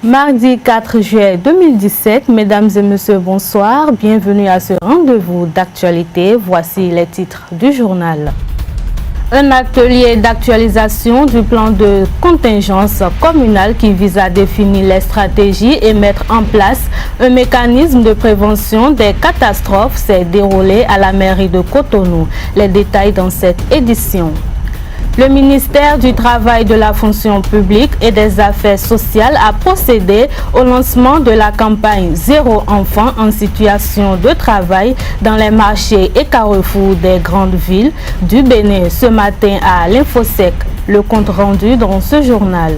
Mardi 4 juillet 2017, mesdames et messieurs, bonsoir. Bienvenue à ce rendez-vous d'actualité. Voici les titres du journal. Un atelier d'actualisation du plan de contingence communale qui vise à définir les stratégies et mettre en place un mécanisme de prévention des catastrophes s'est déroulé à la mairie de Cotonou. Les détails dans cette édition. Le ministère du Travail, de la fonction publique et des affaires sociales a procédé au lancement de la campagne Zéro enfant en situation de travail dans les marchés et carrefours des grandes villes du Bénin ce matin à l'Infosec. Le compte rendu dans ce journal.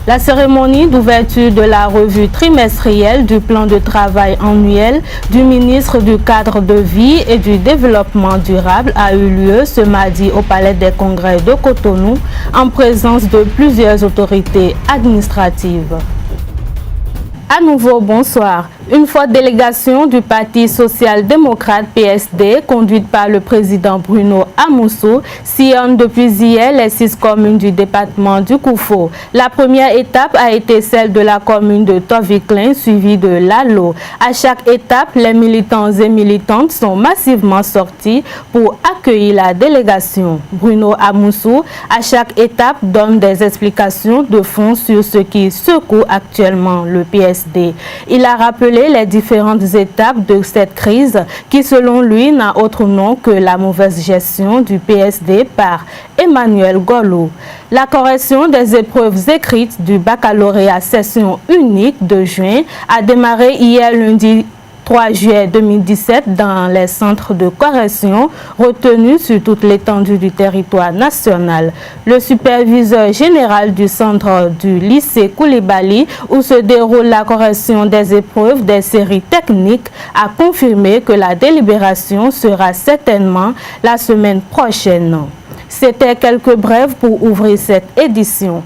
La cérémonie d'ouverture de la revue trimestrielle du plan de travail annuel du ministre du Cadre de vie et du Développement durable a eu lieu ce mardi au Palais des Congrès de Cotonou en présence de plusieurs autorités administratives. À nouveau, bonsoir. Une forte délégation du Parti social-démocrate PSD, conduite par le président Bruno Amoussou, sillonne depuis hier les 6 communes du département du Koufo. La première étape a été celle de la commune de Toviklen, suivie de Lalo. À chaque étape, les militants et militantes sont massivement sortis pour accueillir la délégation. Bruno Amoussou, à chaque étape, donne des explications de fond sur ce qui secoue actuellement le PSD. Il a rappelé les différentes étapes de cette crise qui, selon lui, n'a autre nom que la mauvaise gestion du PSD par Emmanuel Golo. La correction des épreuves écrites du baccalauréat session unique de juin a démarré hier lundi 3 juillet 2017 dans les centres de correction retenus sur toute l'étendue du territoire national. Le superviseur général du centre du lycée Koulibaly, où se déroule la correction des épreuves des séries techniques, a confirmé que la délibération sera certainement la semaine prochaine. C'était quelques brèves pour ouvrir cette édition.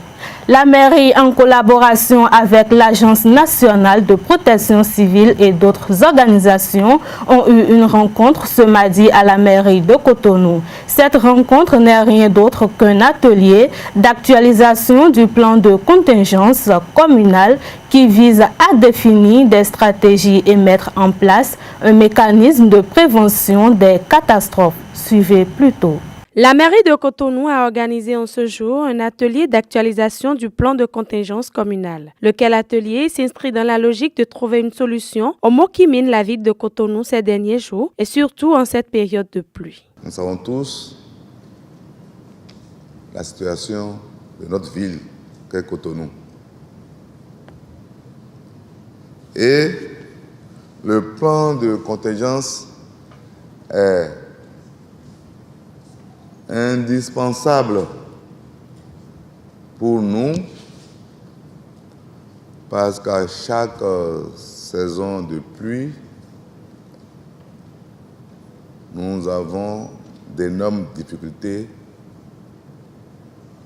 La mairie, en collaboration avec l'Agence nationale de protection civile et d'autres organisations, ont eu une rencontre ce mardi à la mairie de Cotonou. Cette rencontre n'est rien d'autre qu'un atelier d'actualisation du plan de contingence communale qui vise à définir des stratégies et mettre en place un mécanisme de prévention des catastrophes. Suivez plutôt. La mairie de Cotonou a organisé en ce jour un atelier d'actualisation du plan de contingence communale, lequel atelier s'inscrit dans la logique de trouver une solution aux maux qui minent la ville de Cotonou ces derniers jours et surtout en cette période de pluie. Nous savons tous la situation de notre ville qu'est Cotonou. Et le plan de contingence est indispensable pour nous parce qu'à chaque saison de pluie, nous avons d'énormes difficultés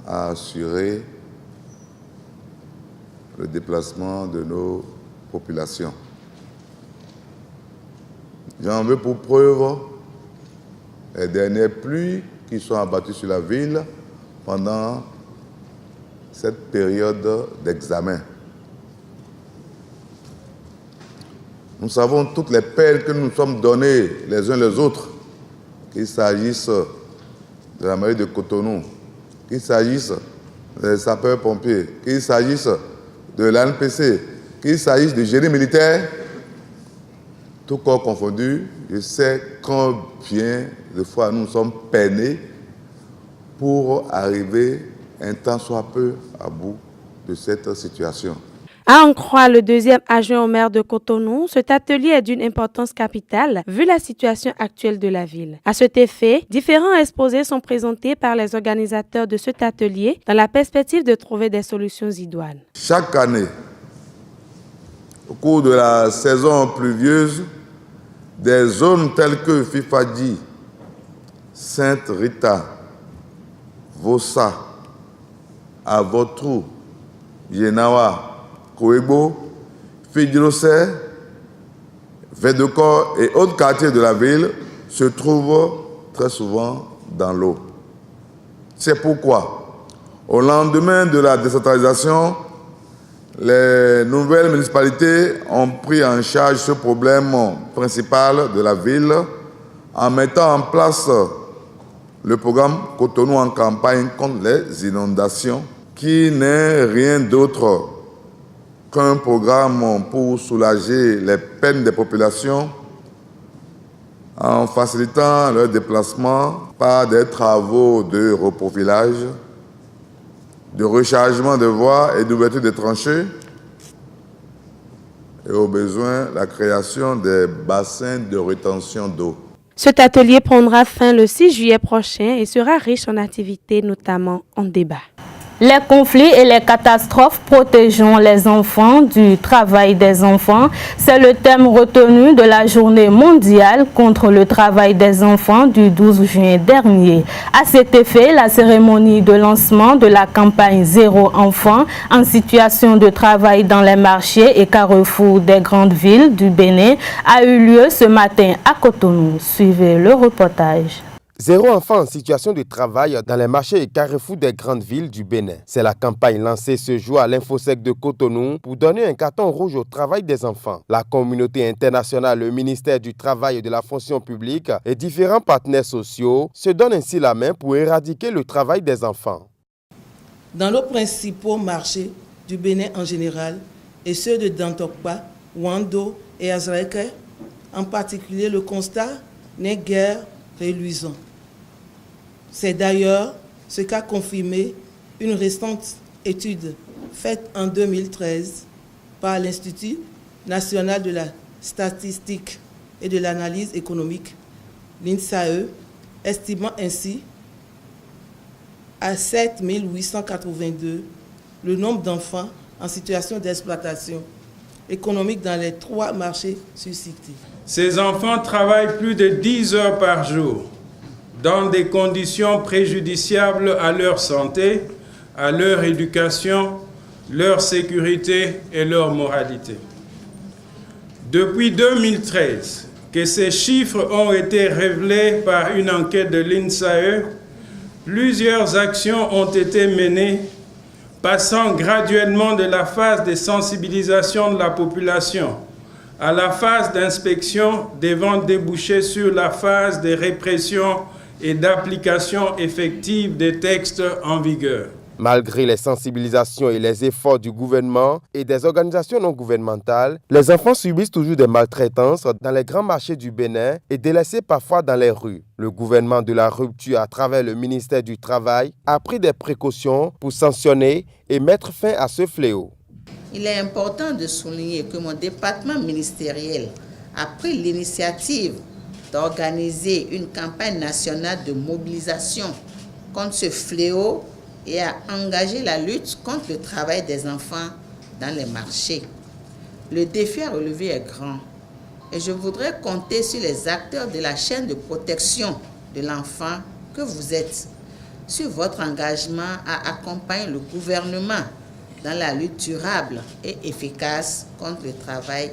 à assurer le déplacement de nos populations. J'en veux pour preuve les dernières pluies qui sont abattus sur la ville pendant cette période d'examen. Nous savons toutes les peines que nous nous sommes données les uns les autres, qu'il s'agisse de la mairie de Cotonou, qu'il s'agisse des sapeurs-pompiers, qu'il s'agisse de l'ANPC, qu'il s'agisse du génie militaire, tout corps confondu. Je sais combien de fois nous sommes peinés pour arriver un tant soit peu à bout de cette situation. À en croire le deuxième adjoint au maire de Cotonou, cet atelier est d'une importance capitale vu la situation actuelle de la ville. À cet effet, différents exposés sont présentés par les organisateurs de cet atelier dans la perspective de trouver des solutions idoines. Chaque année, au cours de la saison pluvieuse, des zones telles que Fifadji, Sainte-Rita, Vossa, Avotrou, Yenawa, Koebo, Fidjilosé, Védecor et autres quartiers de la ville se trouvent très souvent dans l'eau. C'est pourquoi, au lendemain de la décentralisation, Les nouvelles municipalités ont pris en charge ce problème principal de la ville en mettant en place le programme Cotonou en campagne contre les inondations, qui n'est rien d'autre qu'un programme pour soulager les peines des populations en facilitant leur déplacement par des travaux de reprofilage, de rechargement de voies et d'ouverture des tranchées, et au besoin la création des bassins de rétention d'eau. Cet atelier prendra fin le 6 juillet prochain et sera riche en activités, notamment en débat. Les conflits et les catastrophes, protégeons les enfants du travail des enfants. C'est le thème retenu de la journée mondiale contre le travail des enfants du 12 juin dernier. À cet effet, la cérémonie de lancement de la campagne Zéro enfant en situation de travail dans les marchés et carrefours des grandes villes du Bénin a eu lieu ce matin à Cotonou. Suivez le reportage. Zéro enfant en situation de travail dans les marchés et carrefours des grandes villes du Bénin. C'est la campagne lancée ce jour à l'Infosec de Cotonou pour donner un carton rouge au travail des enfants. La communauté internationale, le ministère du Travail et de la fonction publique et différents partenaires sociaux se donnent ainsi la main pour éradiquer le travail des enfants. Dans nos principaux marchés du Bénin en général et ceux de Dantokpa, Wando et Azraïka, en particulier, le constat n'est guère reluisant. C'est d'ailleurs ce qu'a confirmé une récente étude faite en 2013 par l'Institut national de la statistique et de l'analyse économique, l'INSAE, estimant ainsi à 7 882 le nombre d'enfants en situation d'exploitation économique dans les 3 marchés suscités. Ces enfants travaillent plus de 10 heures par jour dans des conditions préjudiciables à leur santé, à leur éducation, leur sécurité et leur moralité. Depuis 2013, que ces chiffres ont été révélés par une enquête de l'INSAE, plusieurs actions ont été menées, passant graduellement de la phase de sensibilisation de la population à la phase d'inspection devant déboucher sur la phase de répression et d'application effective des textes en vigueur. Malgré les sensibilisations et les efforts du gouvernement et des organisations non gouvernementales, les enfants subissent toujours des maltraitances dans les grands marchés du Bénin et délaissés parfois dans les rues. Le gouvernement de la rupture, à travers le ministère du Travail, a pris des précautions pour sanctionner et mettre fin à ce fléau. Il est important de souligner que mon département ministériel a pris l'initiative d'organiser une campagne nationale de mobilisation contre ce fléau et a engagé la lutte contre le travail des enfants dans les marchés. Le défi à relever est grand et je voudrais compter sur les acteurs de la chaîne de protection de l'enfant que vous êtes, sur votre engagement à accompagner le gouvernement dans la lutte durable et efficace contre le travail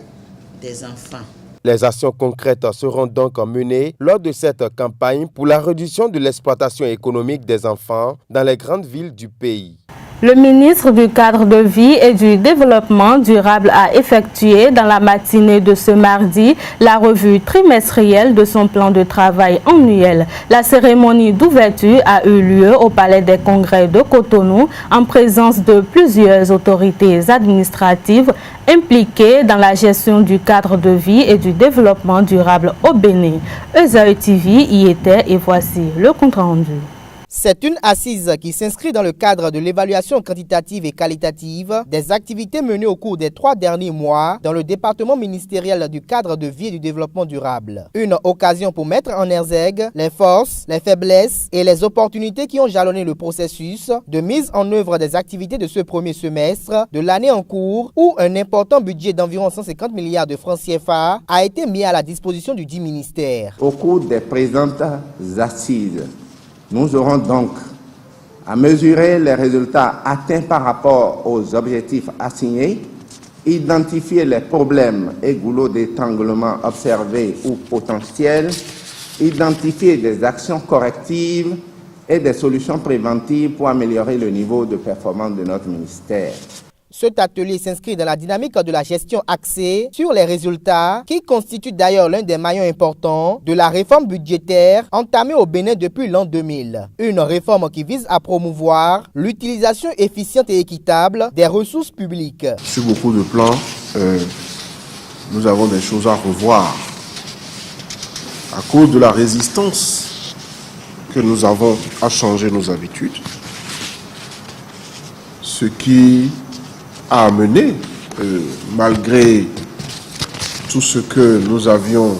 des enfants. Les actions concrètes seront donc menées lors de cette campagne pour la réduction de l'exploitation économique des enfants dans les grandes villes du pays. Le ministre du Cadre de vie et du Développement durable a effectué dans la matinée de ce mardi la revue trimestrielle de son plan de travail annuel. La cérémonie d'ouverture a eu lieu au Palais des Congrès de Cotonou en présence de plusieurs autorités administratives impliquées dans la gestion du cadre de vie et du développement durable au Bénin. ESAE TV y était et voici le compte-rendu. C'est une assise qui s'inscrit dans le cadre de l'évaluation quantitative et qualitative des activités menées au cours des 3 derniers mois dans le département ministériel du cadre de vie et du développement durable. Une occasion pour mettre en exergue les forces, les faiblesses et les opportunités qui ont jalonné le processus de mise en œuvre des activités de ce premier semestre de l'année en cours où un important budget d'environ 150 milliards de francs CFA a été mis à la disposition du dit ministère. Au cours des présentes assises, nous aurons donc à mesurer les résultats atteints par rapport aux objectifs assignés, identifier les problèmes et goulots d'étranglement observés ou potentiels, identifier des actions correctives et des solutions préventives pour améliorer le niveau de performance de notre ministère. Cet atelier s'inscrit dans la dynamique de la gestion axée sur les résultats, qui constitue d'ailleurs l'un des maillons importants de la réforme budgétaire entamée au Bénin depuis l'an 2000. Une réforme qui vise à promouvoir l'utilisation efficiente et équitable des ressources publiques. Sur beaucoup de plans, nous avons des choses à revoir. À cause de la résistance que nous avons à changer nos habitudes, ce qui a amené, malgré tout ce que nous avions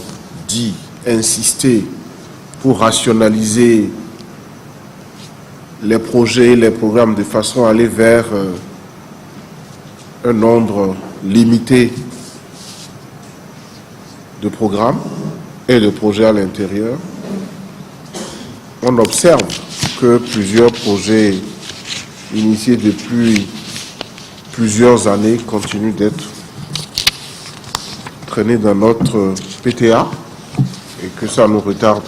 dit, insisté pour rationaliser les projets, les programmes de façon à aller vers un nombre limité de programmes et de projets à l'intérieur, on observe que plusieurs projets initiés depuis plusieurs années continuent d'être traînés dans notre PTA et que ça nous retarde.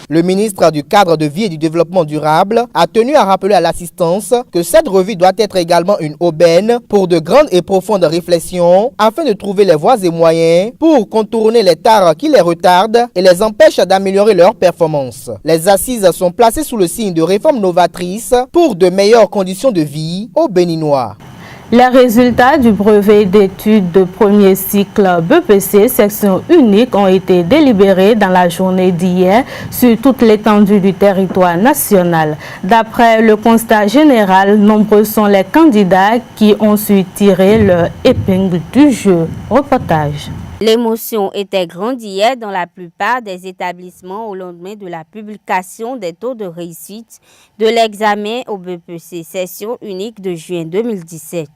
Le ministre du Cadre de vie et du Développement durable a tenu à rappeler à l'assistance que cette revue doit être également une aubaine pour de grandes et profondes réflexions afin de trouver les voies et moyens pour contourner les tares qui les retardent et les empêchent d'améliorer leurs performances. Les assises sont placées sous le signe de réformes novatrices pour de meilleures conditions de vie aux Béninois. Les résultats du brevet d'études de premier cycle BPC section unique ont été délibérés dans la journée d'hier sur toute l'étendue du territoire national. D'après le constat général, nombreux sont les candidats qui ont su tirer leur épingle du jeu. Reportage. L'émotion était grande hier dans la plupart des établissements au lendemain de la publication des taux de réussite de l'examen au BPC session unique de juin 2017.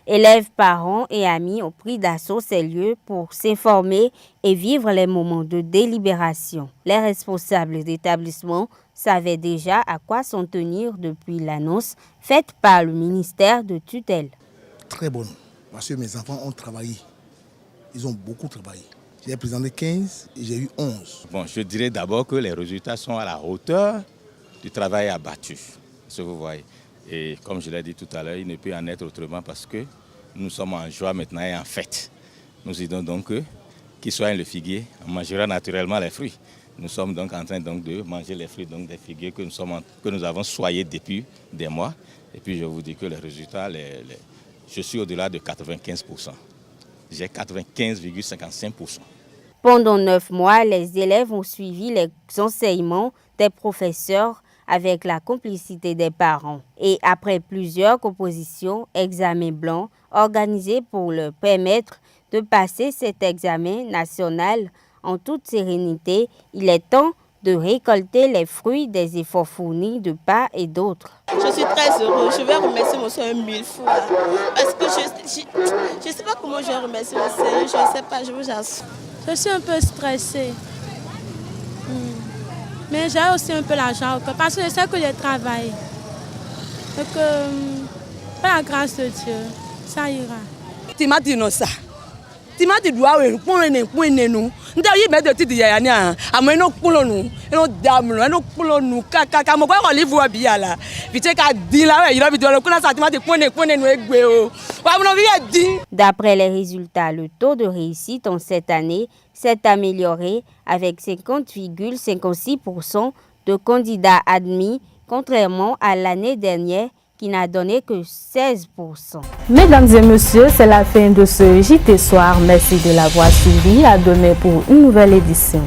Élèves, parents et amis ont pris d'assaut ces lieux pour s'informer et vivre les moments de délibération. Les responsables d'établissements savaient déjà à quoi s'en tenir depuis l'annonce faite par le ministère de tutelle. Très bonne, parce que mes enfants ont travaillé. Ils ont beaucoup travaillé. J'ai présenté 15 et j'ai eu 11. Bon, je dirais d'abord que les résultats sont à la hauteur du travail abattu, ce que vous voyez. Et comme je l'ai dit tout à l'heure, il ne peut en être autrement parce que nous sommes en joie maintenant et en fête. Nous disons donc que, qui soigne le figuier, on mangera naturellement les fruits. Nous sommes donc en train donc de manger les fruits donc des figuiers que nous avons soyés depuis des mois. Et puis je vous dis que les résultats, je suis au-delà de 95%. J'ai 95,55%. Pendant 9 mois, les élèves ont suivi les enseignements des professeurs avec la complicité des parents. Et après plusieurs compositions, examens blancs organisés pour leur permettre de passer cet examen national en toute sérénité, il est temps de récolter les fruits des efforts fournis de part et d'autre. Je suis très heureuse. Je vais remercier mon Seigneur 1000 fois. Parce que je ne sais pas comment je vais remercier mon Seigneur. Je ne sais pas, je vous assure. Je suis un peu stressée. Mais j'ai aussi un peu l'argent parce que je sais que je travaille. Donc, par la grâce de Dieu, ça ira. Tu m'as dit non ça. Tu m'as dit doit pour nous. Ndayi me de ti di ya ni a ameno kulonu eno damlo eno kulonu kaka mo kwa live wa biya la bi te ka di la we bi do lo kuna sa ti ma ti pone no egbe o wa mo bi di. D'après les résultats, le taux de réussite en cette année s'est amélioré avec 50,56% de candidats admis contrairement à l'année dernière qui n'a donné que 16%. Mesdames et messieurs, c'est la fin de ce JT Soir. Merci de l'avoir suivi. À demain pour une nouvelle édition.